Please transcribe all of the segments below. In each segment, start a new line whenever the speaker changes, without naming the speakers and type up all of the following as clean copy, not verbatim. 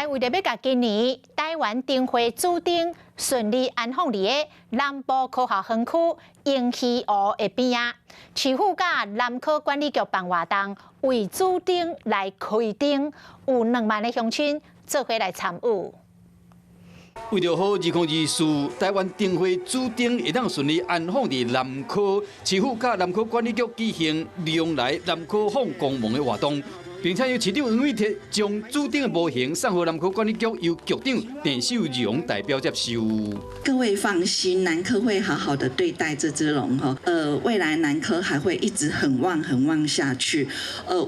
为着要甲今年台湾灯会注定顺利安放伫个南部科学园区英溪湖的边啊，市府甲南科管理局办活动，为注定来开灯，有2万个乡亲做伙来参与。
为着好2024台湾灯会注定会当顺利安放伫南科，市府甲南科管理局举行利用来南科放光芒的活动，并且由市长黄伟哲将注定的模型送予南科管理局，由局长郑秀荣代表接收。
各位放心，南科会好好的对待这只龙哈。未来南科还会一直很旺下去。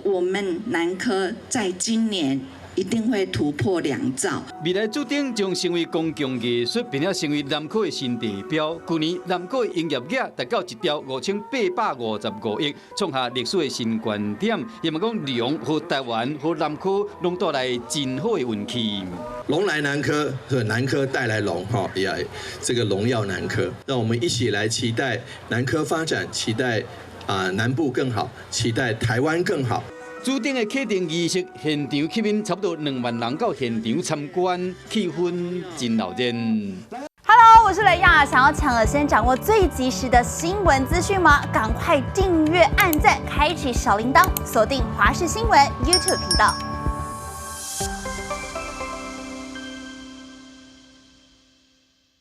我们南科在今年 一定会突破2兆。
未来注定将成为公共艺术，并且成为南科的新地标。去年南科的营业额达到1兆5855亿，创下历史的新高点。也嘛讲龙和台湾和南科拢带来真好的运气。
龙来南科，南科带来龙哈，也这个荣耀南科，让我们一起来期待南科发展，期待南部更好，期待台湾更好。
注定的启动仪式现场吸引差不多2万人到现场参观，气氛真闹热。
Hello， 我是雷亚，想要抢先掌握最及时的新闻资讯吗？赶快订阅、按赞、开启小铃铛，锁定华视新闻 YouTube 频道。